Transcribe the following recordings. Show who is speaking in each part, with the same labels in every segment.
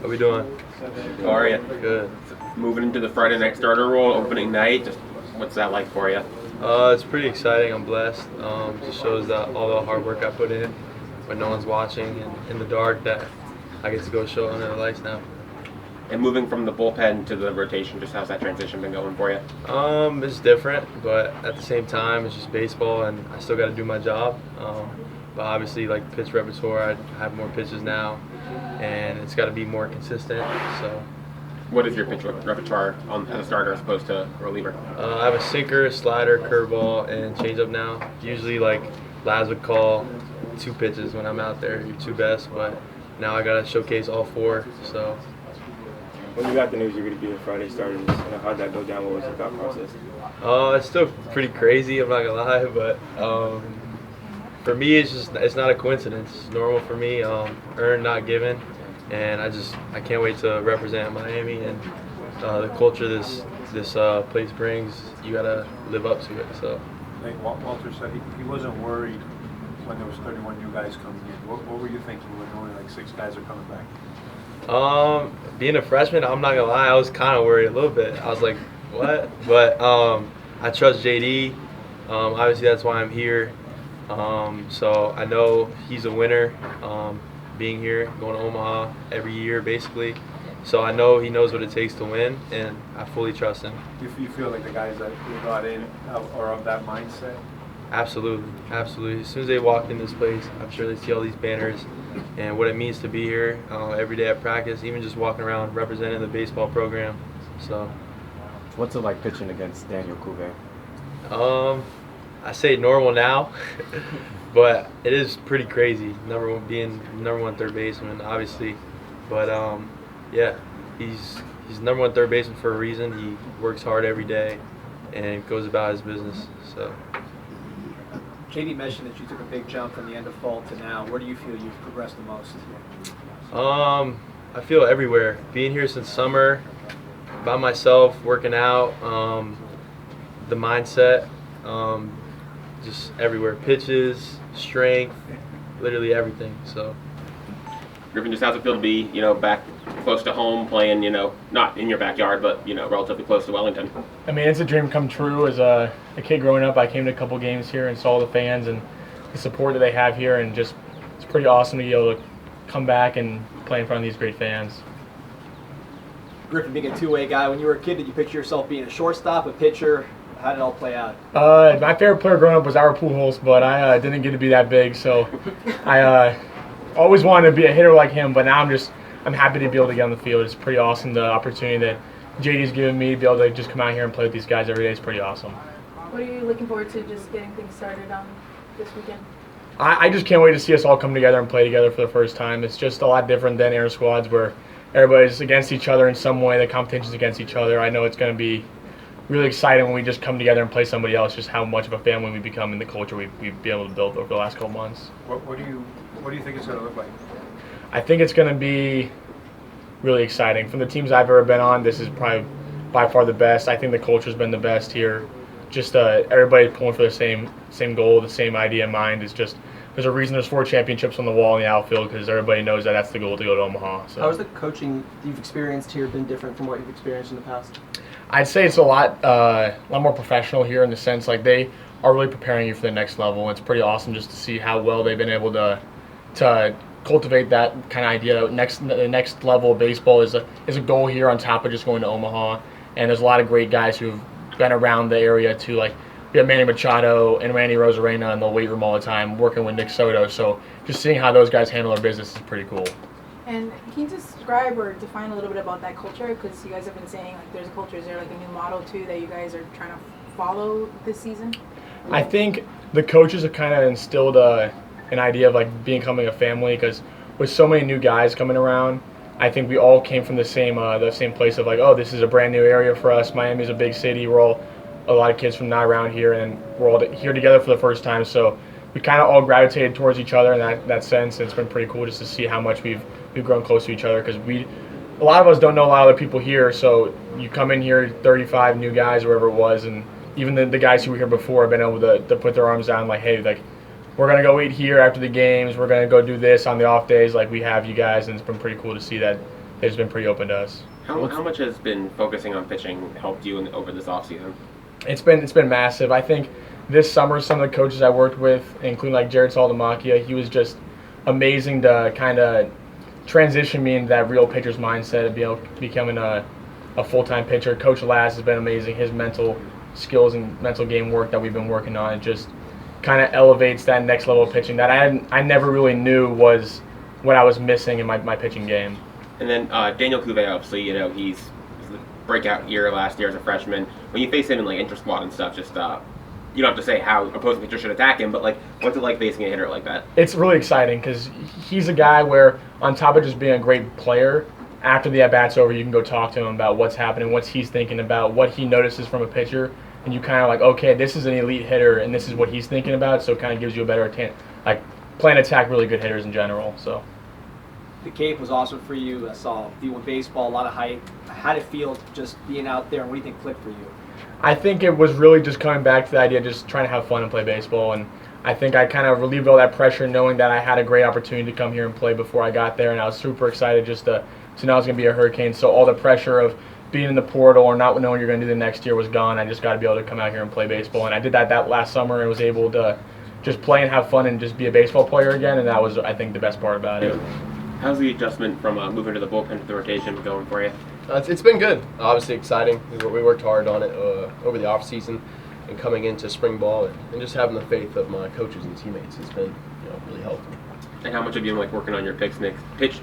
Speaker 1: How we doing?
Speaker 2: How are you?
Speaker 1: Good.
Speaker 2: Moving into the Friday night starter role, opening night. Just what's that like for you?
Speaker 1: It's pretty exciting. I'm blessed. Just shows that all the hard work I put in when no one's watching and in the dark that I get to go show under the lights now.
Speaker 2: And moving from the bullpen to the rotation, just how's that transition been going for you?
Speaker 1: It's different, but at the same time, it's just baseball, and I still got to do my job. But obviously, like pitch repertoire, I have more pitches now, and it's got to be more consistent. So.
Speaker 2: What is your pitch repertoire as a starter as opposed to a reliever?
Speaker 1: I have a sinker, slider, curveball, and changeup now. Usually, like Laz would call 2 pitches when I'm out there, your 2 best, but now I got to showcase all 4. So.
Speaker 3: When you got the news you're going to be the Friday starter, how'd that go down? What was the thought process?
Speaker 1: It's still pretty crazy, I'm not going to lie, but for me, it's not a coincidence. It's normal for me, earned, not given, and I can't wait to represent Miami and the culture this place brings. You got to live up to it. So.
Speaker 4: Like Walter said, he wasn't worried when there was 31 new guys coming in. What were you thinking when only like 6 guys are coming back?
Speaker 1: Being a freshman, I'm not gonna lie, I was kind of worried a little bit. I was like, what? But I trust JD. Obviously, that's why I'm here. So I know he's a winner. Being here, going to Omaha every year, basically. So I know he knows what it takes to win, and I fully trust him.
Speaker 4: Do you feel like the guys that you brought in are of that mindset?
Speaker 1: Absolutely, absolutely. As soon as they walk in this place, I'm sure they see all these banners and what it means to be here every day at practice, even just walking around representing the baseball program. So,
Speaker 3: What's it like pitching against Daniel Cuvée?
Speaker 1: I say normal now, but it is pretty crazy. Being number 1 third baseman, obviously, but yeah, he's number 1 third baseman for a reason. He works hard every day and goes about his business. So.
Speaker 5: JD mentioned that you took a big jump from the end of fall to now. Where do you feel you've progressed the most?
Speaker 1: I feel everywhere. Being here since summer, by myself, working out, the mindset, just everywhere. Pitches, strength, literally everything. So.
Speaker 2: Griffin, just how's it feel to be, back close to home, playing, not in your backyard, but relatively close to Wellington?
Speaker 6: I mean, it's a dream come true. As a kid growing up, I came to a couple games here and saw the fans and the support that they have here, and just it's pretty awesome to be able to come back and play in front of these great fans.
Speaker 5: Griffin, being a two-way guy, when you were a kid, did you picture yourself being a shortstop, a pitcher? How did it all play out?
Speaker 6: My favorite player growing up was Ira Pujols, but I didn't get to be that big, so I always wanted to be a hitter like him. But now I'm happy to be able to get on the field. It's pretty awesome, the opportunity that JD's given me to be able to just come out here and play with these guys every day is pretty awesome.
Speaker 7: What are you looking forward to just getting things started on this weekend?
Speaker 6: I just can't wait to see us all come together and play together for the first time. It's just a lot different than air squads where everybody's against each other in some way. The competition's against each other. I know it's going to be really exciting when we just come together and play somebody else, just how much of a family we become in the culture we've been able to build over the last couple months.
Speaker 4: What do you think it's going to look like?
Speaker 6: I think it's going to be really exciting. From the teams I've ever been on, this is probably by far the best. I think the culture's been the best here. Just everybody pulling for the same goal, the same idea in mind. It's just there's a reason there's 4 championships on the wall in the outfield because everybody knows that that's the goal to go to Omaha. So.
Speaker 8: How has the coaching you've experienced here been different from what you've experienced in the past?
Speaker 6: I'd say it's a lot more professional here in the sense like they are really preparing you for the next level. It's pretty awesome just to see how well they've been able to cultivate that kind of idea. The next level of baseball is a goal here on top of just going to Omaha. And there's a lot of great guys who've been around the area too. Like we have Manny Machado and Randy Rosarena in the weight room all the time, working with Nick Soto. So just seeing how those guys handle their business is pretty cool.
Speaker 7: And can you describe or define a little bit about that culture? Because you guys have been saying like there's a culture. Is there like a new model too that you guys are trying to follow this season?
Speaker 6: I think the coaches have kind of instilled an idea of like becoming a family because with so many new guys coming around, I think we all came from the same place of like, oh, this is a brand new area for us. Miami's a big city. We're all a lot of kids from not around here, and we're all here together for the first time. So we kind of all gravitated towards each other in that sense. It's been pretty cool just to see how much we've grown close to each other because a lot of us don't know a lot of other people here. So you come in here, 35 new guys, or whatever it was, and even the guys who were here before have been able to put their arms down like, hey, like we're going to go eat here after the games. We're going to go do this on the off days like we have you guys, and it's been pretty cool to see that they've just been pretty open to us.
Speaker 2: How much has been focusing on pitching helped you over this offseason?
Speaker 6: It's been massive. I think this summer some of the coaches I worked with, including like Jared Saldamakia, he was just amazing to kind of transition me into that real pitcher's mindset of becoming a full-time pitcher. Coach Laz has been amazing. His mental skills and mental game work that we've been working on, it just kind of elevates that next level of pitching that I never really knew was what I was missing in my pitching game.
Speaker 2: And then Daniel Cuvée, obviously, he's the breakout year last year as a freshman. When you face him in like inter-squad and stuff, just you don't have to say how opposing pitchers should attack him, but like, what's it like facing a hitter like that?
Speaker 6: It's really exciting because he's a guy where, on top of just being a great player, after the at-bat's over, you can go talk to him about what's happening, what he's thinking about, what he notices from a pitcher, and you kind of like, okay, this is an elite hitter, and this is what he's thinking about, so it kind of gives you a better plan to attack really good hitters in general. So.
Speaker 5: The Cape was awesome for you. I saw D1 baseball, a lot of hype. How did it feel just being out there, and what do you think clicked for you?
Speaker 6: I think it was really just coming back to the idea of just trying to have fun and play baseball, and I think I kind of relieved all that pressure knowing that I had a great opportunity to come here and play before I got there, and I was super excited just to know I was going to be a Hurricane, so all the pressure of being in the portal or not knowing what you're going to do the next year was gone. I just got to be able to come out here and play baseball, and I did that last summer and was able to just play and have fun and just be a baseball player again, and that was, I think, the best part about it.
Speaker 2: How's the adjustment from moving to the bullpen to the rotation going for you?
Speaker 9: It's been good. Obviously exciting. We worked hard on it over the off season and coming into spring ball, and just having the faith of my coaches and teammates has been really helpful.
Speaker 2: And how much have you been like working on your pitch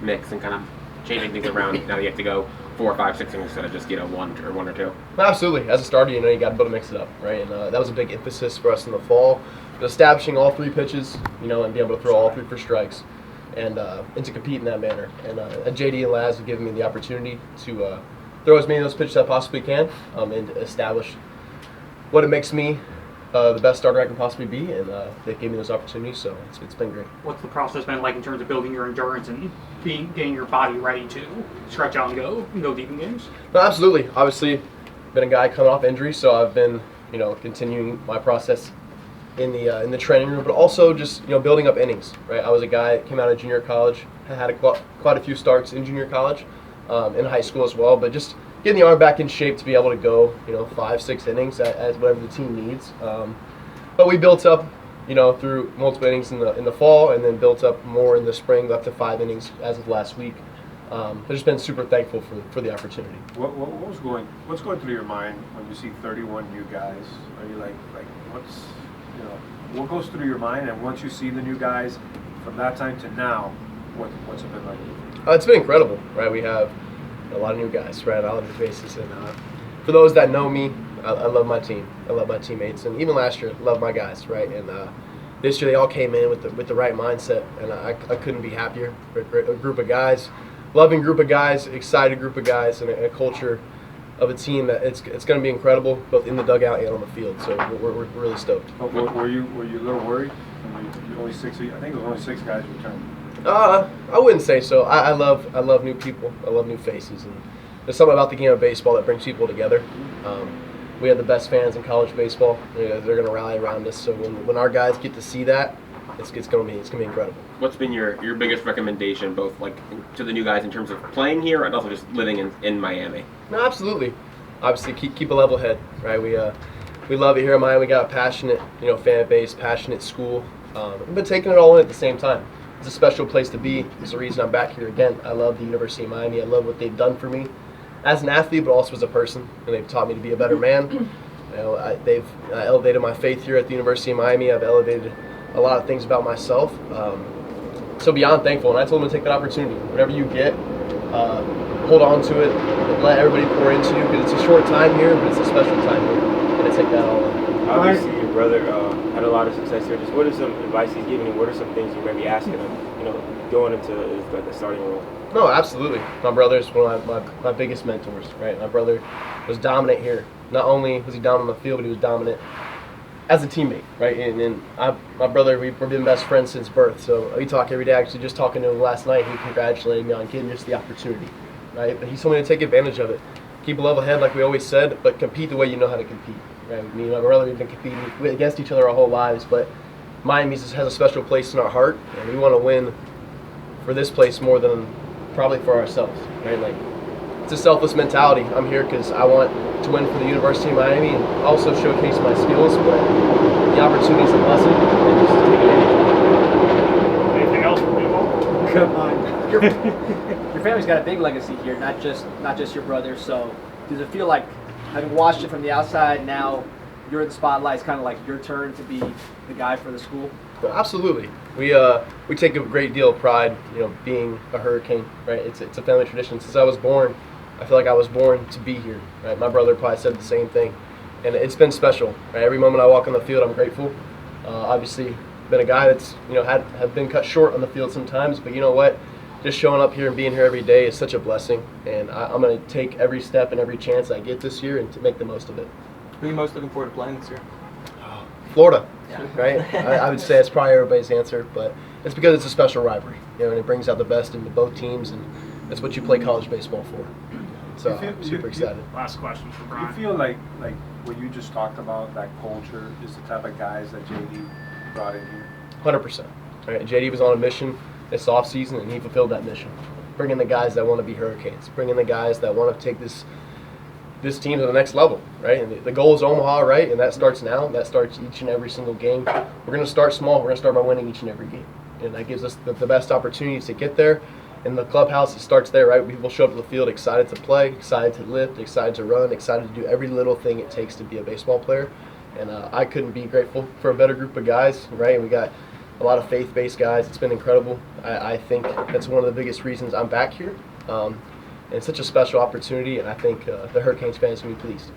Speaker 2: mix and kind of changing things around now that you have to go 4 or 5 6 innings instead of just one or two?
Speaker 9: Absolutely. As a starter, you got to be able to mix it up, right? And that was a big emphasis for us in the fall, establishing all 3 pitches, and being able to throw all 3 for strikes. And to compete in that manner. And JD and Laz have given me the opportunity to throw as many of those pitches as I possibly can and establish what it makes me the best starter I can possibly be. And they gave me those opportunities, so it's been great.
Speaker 10: What's the process been like in terms of building your endurance and getting your body ready to stretch out and go deep in games?
Speaker 9: No, absolutely. Obviously, been a guy coming off injury, so I've been continuing my process in the training room, but also just building up innings. Right, I was a guy that came out of junior college, had quite a few starts in junior college, in high school as well. But just getting the arm back in shape to be able to go 5, 6 innings as whatever the team needs. But we built up through multiple innings in the fall, and then built up more in the spring, up to 5 innings as of last week. I've just been super thankful for the opportunity.
Speaker 4: What's going through your mind when you see 31 new guys? Are you like what goes through your mind? And once you see the new guys from that time to now, what's it been like?
Speaker 9: It's been incredible, right? We have a lot of new guys, right, on a basis. And for those that know me, I love my team. I love my teammates, and even last year, love my guys, right? And this year, they all came in with the right mindset, and I couldn't be happier. A group of guys, loving group of guys, excited group of guys, and a culture of a team that it's going to be incredible, both in the dugout and on the field. So we're really stoked.
Speaker 4: Were you a little worried? Only 6. I think it was only 6 guys returned.
Speaker 9: I wouldn't say so. I love new people. I love new faces, and there's something about the game of baseball that brings people together. We have the best fans in college baseball. They're going to rally around us. So when our guys get to see that, it's going to be incredible.
Speaker 2: What's been your biggest recommendation, both like to the new guys in terms of playing here and also just living in Miami?
Speaker 9: No, absolutely. Obviously, keep a level head, right? We love it here in Miami. We got a passionate, fan base, passionate school. But taking it all in at the same time. It's a special place to be. It's the reason I'm back here again. I love the University of Miami. I love what they've done for me as an athlete, but also as a person. And they've taught me to be a better man. They've elevated my faith here at the University of Miami. I've elevated a lot of things about myself. So beyond thankful. And I told them to take that opportunity. Whatever you get, hold on to it. And let everybody pour into you, because it's a short time here, but it's a special time here. And to take that all in.
Speaker 3: Obviously, your brother had a lot of success here. Just what is some advice he's giving you? What are some things you may be asking him, going into the starting role?
Speaker 9: No, absolutely. My brother's one of my biggest mentors, right? My brother was dominant here. Not only was he dominant on the field, but he was dominant as a teammate, right? And my brother, we've been best friends since birth, so we talk every day. Actually, just talking to him last night, he congratulated me on getting just the opportunity, right? But he told me to take advantage of it. Keep a level head, like we always said, but compete the way you know how to compete, right? Me and my brother, we've been competing against each other our whole lives, but Miami has a special place in our heart, and we want to win for this place more than probably for ourselves, right? Like, it's a selfless mentality. I'm here because I want to win for the University of Miami and also showcase my skills, but the opportunity is a blessing, and just take advantage.
Speaker 10: Anything else for people?
Speaker 5: Come on. Your family's got a big legacy here, not just your brother. So does it feel like, having watched it from the outside, now you're in the spotlight, it's kind of like your turn to be the guy for the school?
Speaker 9: Well, absolutely. We take a great deal of pride, being a Hurricane, right? It's a family tradition. Since I was born, I feel like I was born to be here, right? My brother probably said the same thing, and it's been special, right? Every moment I walk on the field, I'm grateful. Obviously, been a guy that's have been cut short on the field sometimes, but you know what? Just showing up here and being here every day is such a blessing, and I'm going to take every step and every chance I get this year and to make the most of it.
Speaker 8: Who are you most looking forward to playing this year?
Speaker 9: Florida, right? I would say that's probably everybody's answer, but it's because it's a special rivalry, and it brings out the best in both teams, and that's what you play college baseball for. So I'm super excited.
Speaker 10: Last question for
Speaker 4: Do you
Speaker 10: Brian.
Speaker 4: feel like what you just talked about, that culture, is the type of guys that JD brought in here?
Speaker 9: 100%. Right? JD was on a mission this off season, and he fulfilled that mission. Bringing the guys that want to be Hurricanes, bringing the guys that want to take this team to the next level, right? And the goal is Omaha, right? And that starts now. That starts each and every single game. We're going to start small. We're going to start by winning each and every game, and that gives us the best opportunities to get there. In the clubhouse, it starts there, right? People show up to the field excited to play, excited to lift, excited to run, excited to do every little thing it takes to be a baseball player. And I couldn't be grateful for a better group of guys, right? And we got a lot of faith-based guys. It's been incredible. I think that's one of the biggest reasons I'm back here. And it's such a special opportunity, and I think the Hurricanes fans will be pleased.